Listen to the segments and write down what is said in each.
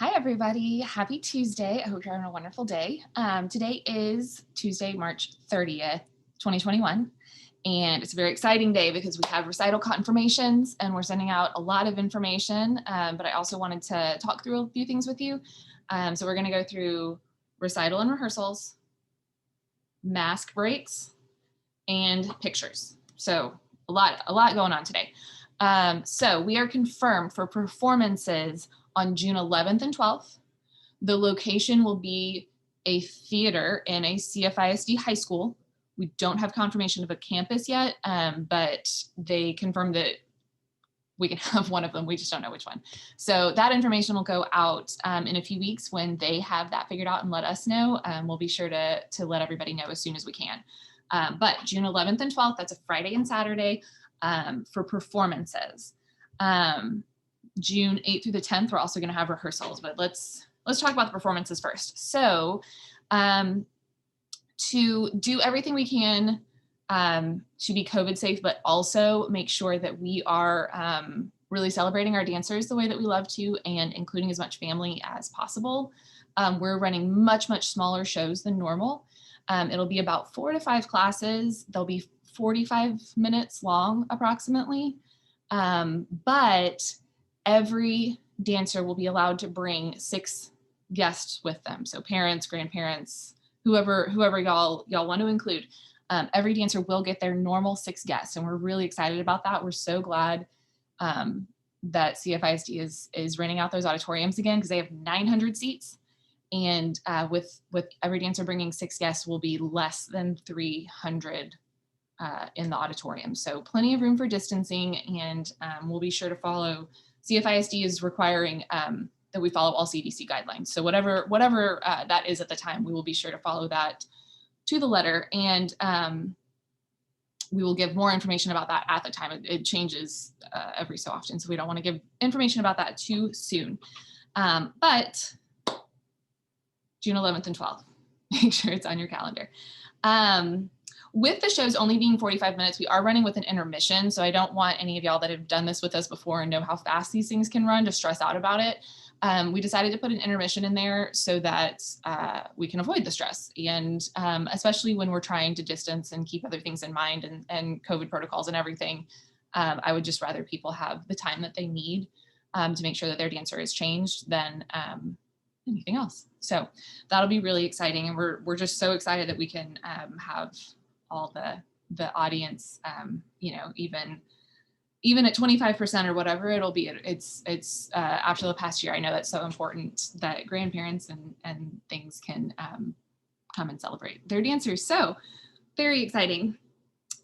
Hi, everybody. Happy Tuesday. I hope you're having a wonderful day. Today is Tuesday, March 30th, 2021. And it's a very exciting day because we have recital confirmations and we're sending out a lot of information. But I also wanted to talk through a few things with you. So we're going to go through recital and rehearsals, mask breaks, and pictures. So a lot going on today. So we are confirmed for performances on June 11th and 12th. The location will be a theater in a CFISD high school. We don't have confirmation of a campus yet, but they confirmed that we can have one of them. We just don't know which one. So that information will go out in a few weeks when they have that figured out and let us know. We'll be sure to let everybody know as soon as we can. But June 11th and 12th, that's a Friday and Saturday for performances. June 8th through the 10th, we're also going to have rehearsals, but let's talk about the performances first. So to do everything we can to be COVID safe, but also make sure that we are really celebrating our dancers the way that we love to and including as much family as possible. We're running much smaller shows than normal. It'll be about 4 to 5 classes. They'll be 45 minutes long approximately. But every dancer will be allowed to bring 6 guests with them. So parents, grandparents, whoever y'all want to include. Every dancer will get their normal 6 guests, and we're really excited about that. We're so glad that CFISD is renting out those auditoriums again because they have 900 seats, and with every dancer bringing 6 guests will be less than 300 in the auditorium. So plenty of room for distancing, and we'll be sure to follow. CFISD is requiring that we follow all CDC guidelines. So whatever that is at the time, we will be sure to follow that to the letter, and we will give more information about that at the time. It changes every so often, so we don't want to give information about that too soon. But June 11th and 12th, make sure it's on your calendar. With the shows only being 45 minutes, we are running with an intermission, so I don't want any of y'all that have done this with us before and know how fast these things can run to stress out about it. We decided to put an intermission in there so that we can avoid the stress, and especially when we're trying to distance and keep other things in mind and COVID protocols and everything. I would just rather people have the time that they need to make sure that their dancer is changed than anything else. So that'll be really exciting, and we're just so excited that we can have all the audience, even at 25% or whatever it'll be. It's after the past year, I know that's so important that grandparents and things can come and celebrate their dancers. So very exciting.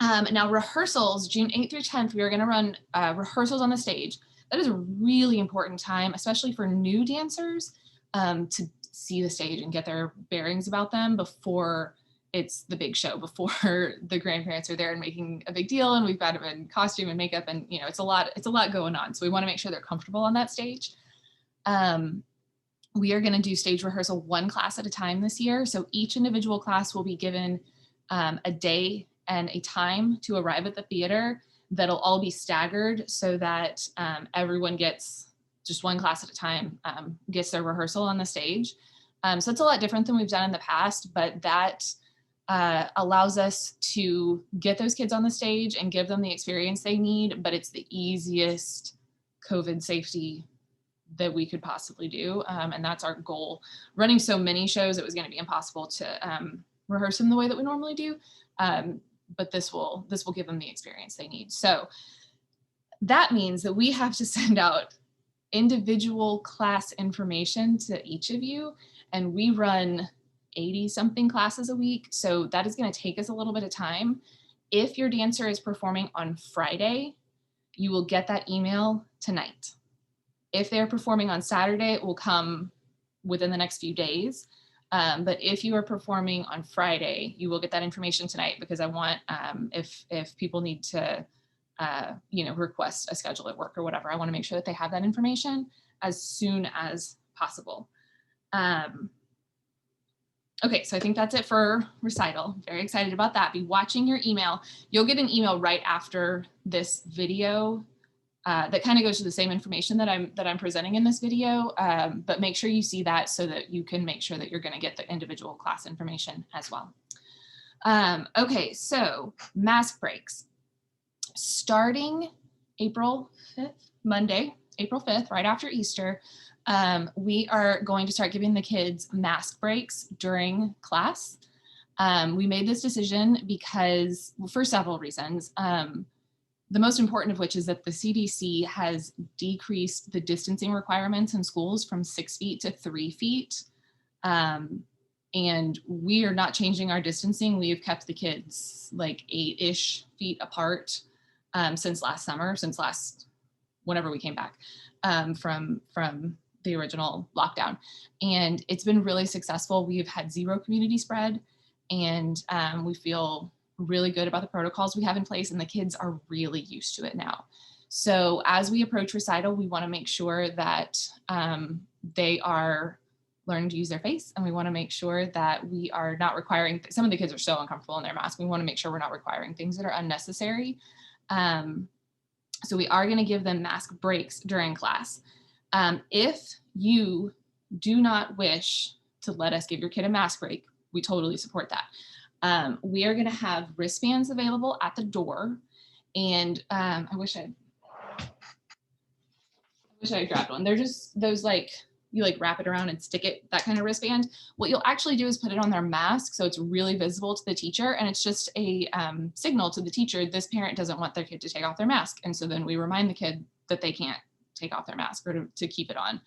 Now rehearsals, June 8th through 10th, we are going to run rehearsals on the stage. That is a really important time, especially for new dancers, to see the stage and get their bearings about them before it's the big show, before the grandparents are there and making a big deal, and we've got them in costume and makeup, and it's a lot going on. So we want to make sure they're comfortable on that stage. We are going to do stage rehearsal 1 class at a time this year. So each individual class will be given a day and a time to arrive at the theater that'll all be staggered so that everyone gets just 1 class at a time, gets their rehearsal on the stage. So it's a lot different than we've done in the past, but that allows us to get those kids on the stage and give them the experience they need, but it's the easiest COVID safety that we could possibly do. And that's our goal. Running so many shows, it was going to be impossible to rehearse them the way that we normally do. But this will give them the experience they need. So that means that we have to send out individual class information to each of you, and we run 80 something classes a week. So that is going to take us a little bit of time. If your dancer is performing on Friday, you will get that email tonight. If they're performing on Saturday, it will come within the next few days. But if you are performing on Friday, you will get that information tonight, because I want, if people need to, request a schedule at work or whatever, I want to make sure that they have that information as soon as possible. Okay, so I think that's it for recital. Very excited about that. Be watching your email. You'll get an email right after this video that kind of goes to the same information that I'm presenting in this video, but make sure you see that so that you can make sure that you're going to get the individual class information as well. Okay, so mask breaks. Starting April 5th, Monday, April 5th, right after Easter, we are going to start giving the kids mask breaks during class. We made this decision because, well, for several reasons. The most important of which is that the CDC has decreased the distancing requirements in schools from 6 feet to 3 feet. And we are not changing our distancing. We have kept the kids like 8-ish feet apart since last summer, whenever we came back from the original lockdown. And it's been really successful. We've had 0 community spread, and we feel really good about the protocols we have in place, and the kids are really used to it now. So as we approach recital, we want to make sure that they are learning to use their face, and we want to make sure that we are not requiring, some of the kids are so uncomfortable in their mask, we want to make sure we're not requiring things that are unnecessary. So we are going to give them mask breaks during class. If you do not wish to let us give your kid a mask break, we totally support that. We are going to have wristbands available at the door, and I wish I grabbed one. They're just those, like, you like wrap it around and stick it, that kind of wristband. What you'll actually do is put it on their mask so it's really visible to the teacher, and it's just a signal to the teacher this parent doesn't want their kid to take off their mask, and so then we remind the kid that they can't take off their mask, or to keep it on,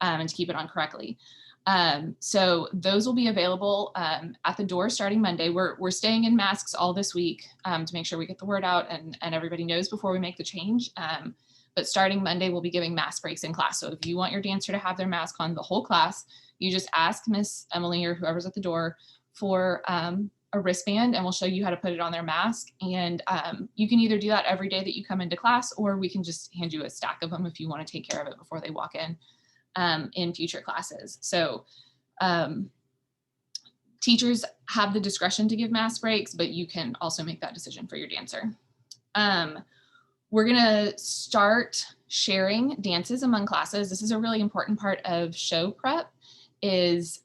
and to keep it on correctly. So those will be available at the door starting Monday. We're staying in masks all this week to make sure we get the word out and everybody knows before we make the change. But starting Monday, we'll be giving mask breaks in class. So if you want your dancer to have their mask on the whole class, you just ask Miss Emily or whoever's at the door for a wristband, and we'll show you how to put it on their mask. And you can either do that every day that you come into class, or we can just hand you a stack of them if you want to take care of it before they walk in future classes. So teachers have the discretion to give mask breaks, but you can also make that decision for your dancer. We're gonna start sharing dances among classes. This is a really important part of show prep, is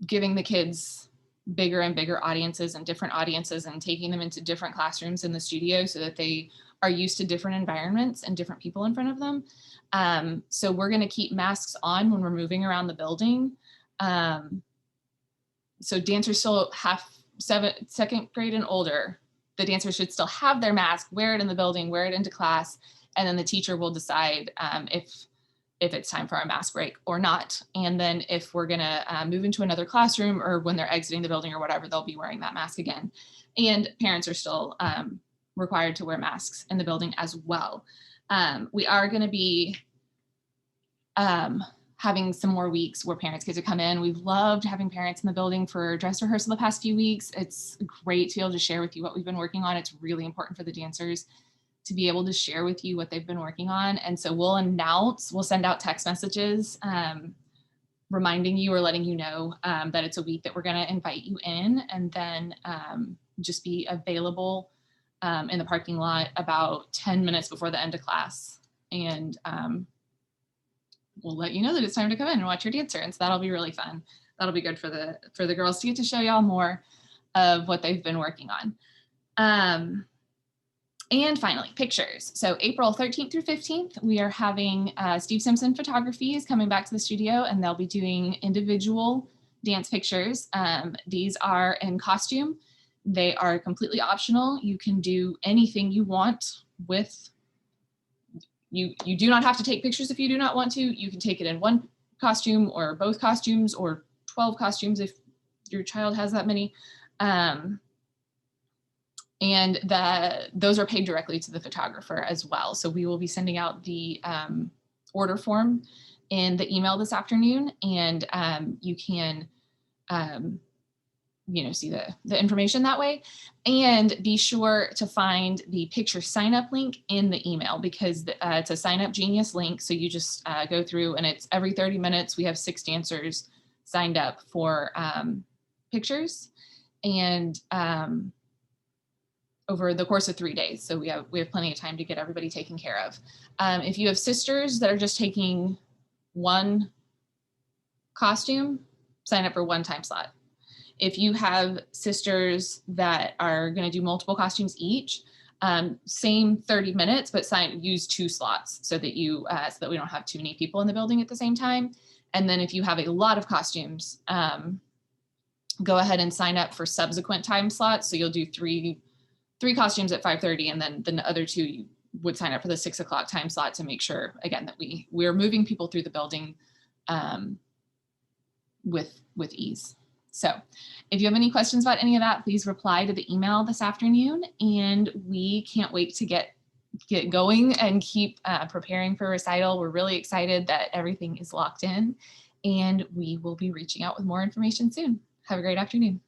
giving the kids bigger and bigger audiences and different audiences, and taking them into different classrooms in the studio so that they are used to different environments and different people in front of them. So we're gonna keep masks on when we're moving around the building. So dancers still have second grade and older, the dancers should still have their mask, wear it in the building, wear it into class, and then the teacher will decide if it's time for our mask break or not. And then if we're gonna move into another classroom, or when they're exiting the building or whatever, they'll be wearing that mask again. And parents are still required to wear masks in the building as well. We are gonna be having some more weeks where parents get to come in. We've loved having parents in the building for dress rehearsal the past few weeks. It's great to be able to share with you what we've been working on. It's really important for the dancers to be able to share with you what they've been working on. And so we'll send out text messages reminding you or letting you know that it's a week that we're gonna invite you in, and then just be available in the parking lot about 10 minutes before the end of class. And we'll let you know that it's time to come in and watch your dancer. And so that'll be really fun. That'll be good for the girls to get to show y'all more of what they've been working on. And finally, pictures. So April 13th through 15th, we are having Steve Simpson Photography is coming back to the studio, and they'll be doing individual dance pictures. These are in costume. They are completely optional. You can do anything you want with. You do not have to take pictures if you do not want to. You can take it in one costume or both costumes or 12 costumes if your child has that many. And those are paid directly to the photographer as well. So we will be sending out the order form in the email this afternoon, and you can see the information that way. And be sure to find the picture sign up link in the email, because it's a Sign Up Genius link. So you just go through, and it's every 30 minutes. We have 6 dancers signed up for pictures. And over the course of 3 days. So we have plenty of time to get everybody taken care of. If you have sisters that are just taking one costume, sign up for one time slot. If you have sisters that are going to do multiple costumes each, same 30 minutes, but use 2 slots so that so that we don't have too many people in the building at the same time. And then if you have a lot of costumes, go ahead and sign up for subsequent time slots. So you'll do three costumes at 5:30, and then the other 2 you would sign up for the 6 o'clock time slot to make sure, again, that we're moving people through the building with ease. So if you have any questions about any of that, please reply to the email this afternoon, and we can't wait to get going and keep preparing for Recital. We're really excited that everything is locked in, and we will be reaching out with more information soon. Have a great afternoon.